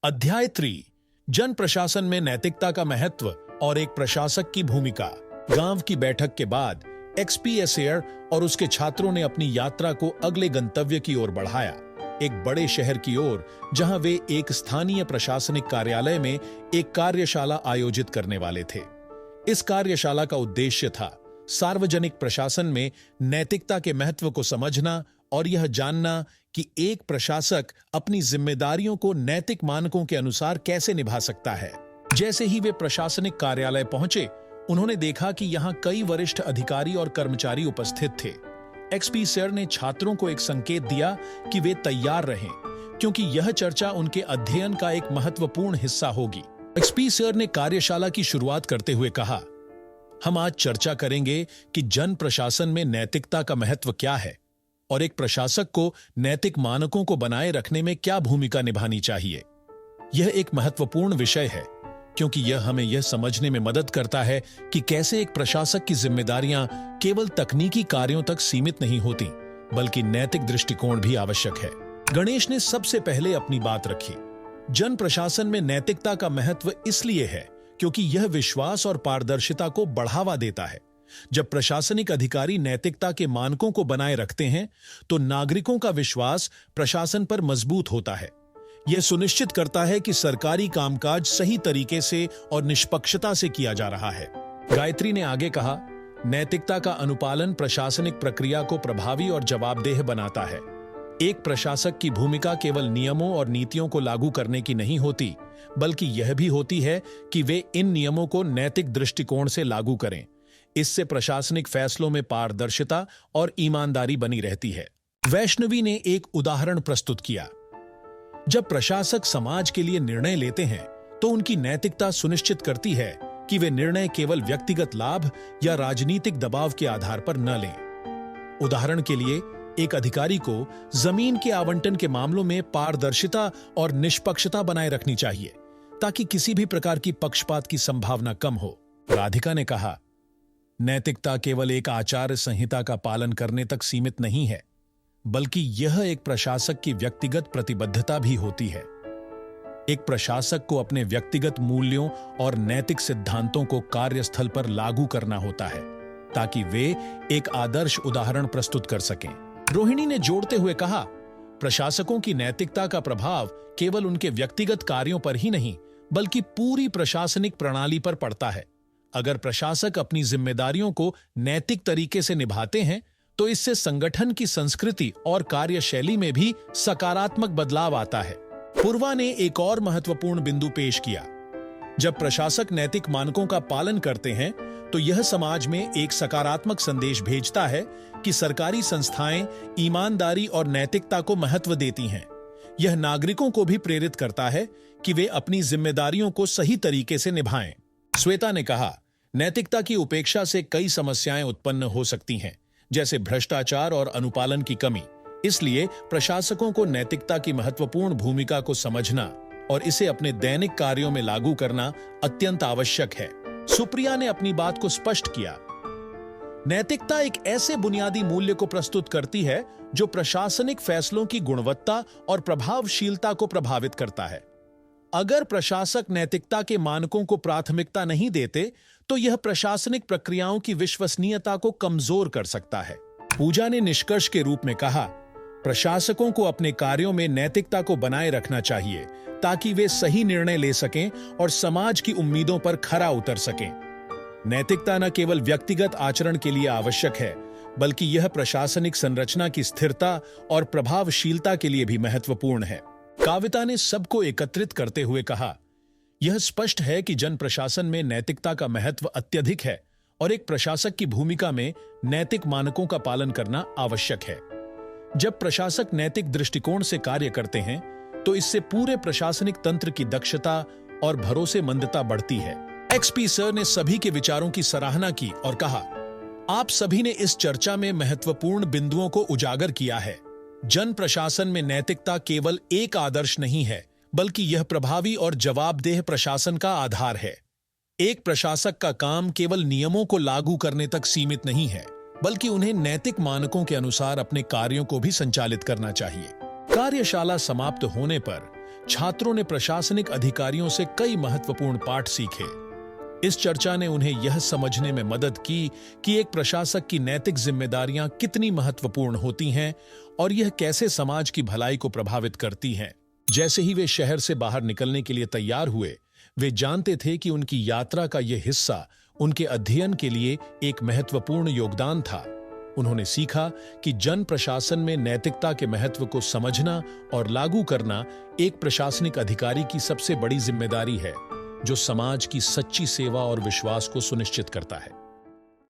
अध्याय 3 जन प्रशासन में नैतिकता का महत्व और एक प्रशासक की भूमिका। गांव की बैठक के बाद एक्सपीएसएयर और उसके छात्रों ने अपनी यात्रा को अगले गंतव्य की ओर बढ़ाया, एक बड़े शहर की ओर, जहां वे एक स्थानीय प्रशासनिक कार्यालय में एक कार्यशाला आयोजित करने वाले थे। इस कार्यशाला का उद्देश्य था सार्वजनिक प्रशासन में नैतिकता के महत्व को समझना और यह जानना कि एक प्रशासक अपनी जिम्मेदारियों को नैतिक मानकों के अनुसार कैसे निभा सकता है। जैसे ही वे प्रशासनिक कार्यालय पहुंचे, उन्होंने देखा कि यहां कई वरिष्ठ अधिकारी और कर्मचारी उपस्थित थे। एक्सपी सर ने छात्रों को एक संकेत दिया कि वे तैयार रहें, क्योंकि यह चर्चा उनके अध्ययन का एक महत्वपूर्ण हिस्सा होगी। एक्सपी सर ने कार्यशाला की शुरुआत करते हुए कहा, हम आज चर्चा करेंगे कि जन प्रशासन में नैतिकता का महत्व क्या है और एक प्रशासक को नैतिक मानकों को बनाए रखने में क्या भूमिका निभानी चाहिए। यह एक महत्वपूर्ण विषय है, क्योंकि यह हमें यह समझने में मदद करता है कि कैसे एक प्रशासक की जिम्मेदारियां केवल तकनीकी कार्यों तक सीमित नहीं होती, बल्कि नैतिक दृष्टिकोण भी आवश्यक है। गणेश ने सबसे पहले अपनी बात रखी। जन प्रशासन में नैतिकता का महत्व इसलिए है क्योंकि यह विश्वास और पारदर्शिता को बढ़ावा देता है। जब प्रशासनिक अधिकारी नैतिकता के मानकों को बनाए रखते हैं, तो नागरिकों का विश्वास प्रशासन पर मजबूत होता है। यह सुनिश्चित करता है कि सरकारी कामकाज सही तरीके से और निष्पक्षता से किया जा रहा है। गायत्री ने आगे कहा, नैतिकता का अनुपालन प्रशासनिक प्रक्रिया को प्रभावी और जवाबदेह बनाता है। एक प्रशासक की भूमिका केवल नियमों और नीतियों को लागू करने की नहीं होती, बल्कि यह भी होती है कि वे इन नियमों को नैतिक दृष्टिकोण से लागू करें। इससे प्रशासनिक फैसलों में पारदर्शिता और ईमानदारी बनी रहती है। वैष्णवी ने एक उदाहरण प्रस्तुत किया। जब प्रशासक समाज के लिए निर्णय लेते हैं, तो उनकी नैतिकता सुनिश्चित करती है कि वे निर्णय केवल व्यक्तिगत लाभ या राजनीतिक दबाव के आधार पर न लें। उदाहरण के लिए, एक अधिकारी को जमीन के आवंटन के मामलों में पारदर्शिता और निष्पक्षता बनाए रखनी चाहिए, ताकि किसी भी प्रकार की पक्षपात की संभावना कम हो। राधिका ने कहा, नैतिकता केवल एक आचार संहिता का पालन करने तक सीमित नहीं है, बल्कि यह एक प्रशासक की व्यक्तिगत प्रतिबद्धता भी होती है। एक प्रशासक को अपने व्यक्तिगत मूल्यों और नैतिक सिद्धांतों को कार्यस्थल पर लागू करना होता है, ताकि वे एक आदर्श उदाहरण प्रस्तुत कर सकें। रोहिणी ने जोड़ते हुए कहा, प्रशासकों की नैतिकता का प्रभाव केवल उनके व्यक्तिगत कार्यों पर ही नहीं, बल्कि पूरी प्रशासनिक प्रणाली पर पड़ता है। अगर प्रशासक अपनी जिम्मेदारियों को नैतिक तरीके से निभाते हैं, तो इससे संगठन की संस्कृति और कार्यशैली में भी सकारात्मक बदलाव आता है। पूर्वा ने एक और महत्वपूर्ण बिंदु पेश किया। जब प्रशासक नैतिक मानकों का पालन करते हैं, तो यह समाज में एक सकारात्मक संदेश भेजता है कि सरकारी संस्थाएं ईमानदारी और नैतिकता को महत्व देती हैं। यह नागरिकों को भी प्रेरित करता है कि वे अपनी जिम्मेदारियों को सही तरीके से निभाएं। श्वेता ने कहा, नैतिकता की उपेक्षा से कई समस्याएं उत्पन्न हो सकती हैं, जैसे भ्रष्टाचार और अनुपालन की कमी। इसलिए प्रशासकों को नैतिकता की महत्वपूर्ण भूमिका को समझना और इसे अपने दैनिक कार्यों में लागू करना अत्यंत आवश्यक है। सुप्रिया ने अपनी बात को स्पष्ट किया। नैतिकता एक ऐसे बुनियादी मूल्य को प्रस्तुत करती है जो प्रशासनिक फैसलों की गुणवत्ता और प्रभावशीलता को प्रभावित करता है। अगर प्रशासक नैतिकता के मानकों को प्राथमिकता नहीं देते, तो यह प्रशासनिक प्रक्रियाओं की विश्वसनीयता को कमजोर कर सकता है। पूजा ने निष्कर्ष के रूप में कहा, प्रशासकों को अपने कार्यों में नैतिकता को बनाए रखना चाहिए, ताकि वे सही निर्णय ले सकें और समाज की उम्मीदों पर खरा उतर सकें। नैतिकता न केवल व्यक्तिगत आचरण के लिए आवश्यक है, बल्कि यह प्रशासनिक संरचना की स्थिरता और प्रभावशीलता के लिए भी महत्वपूर्ण है। काविता ने सबको एकत्रित करते हुए कहा, यह स्पष्ट है कि जन प्रशासन में नैतिकता का महत्व अत्यधिक है और एक प्रशासक की भूमिका में नैतिक मानकों का पालन करना आवश्यक है। जब प्रशासक नैतिक दृष्टिकोण से कार्य करते हैं, तो इससे पूरे प्रशासनिक तंत्र की दक्षता और भरोसेमंदता बढ़ती है। एक्सपी सर ने सभी के विचारों की सराहना की और कहा, आप सभी ने इस चर्चा में महत्वपूर्ण बिंदुओं को उजागर किया है। जन प्रशासन में नैतिकता केवल एक आदर्श नहीं है, बल्कि यह प्रभावी और जवाबदेह प्रशासन का आधार है। एक प्रशासक का काम केवल नियमों को लागू करने तक सीमित नहीं है, बल्कि उन्हें नैतिक मानकों के अनुसार अपने कार्यों को भी संचालित करना चाहिए। कार्यशाला समाप्त होने पर छात्रों ने प्रशासनिक अधिकारियों से कई महत्वपूर्ण पाठ सीखे। इस चर्चा ने उन्हें यह समझने में मदद की कि एक प्रशासक की नैतिक जिम्मेदारियां कितनी महत्वपूर्ण होती हैं और यह कैसे समाज की भलाई को प्रभावित करती हैं। जैसे ही वे शहर से बाहर निकलने के लिए तैयार हुए, वे जानते थे कि उनकी यात्रा का यह हिस्सा उनके अध्ययन के लिए एक महत्वपूर्ण योगदान था। उन्होंने सीखा कि जन प्रशासन में नैतिकता के महत्व को समझना और लागू करना एक प्रशासनिक अधिकारी की सबसे बड़ी जिम्मेदारी है, जो समाज की सच्ची सेवा और विश्वास को सुनिश्चित करता है।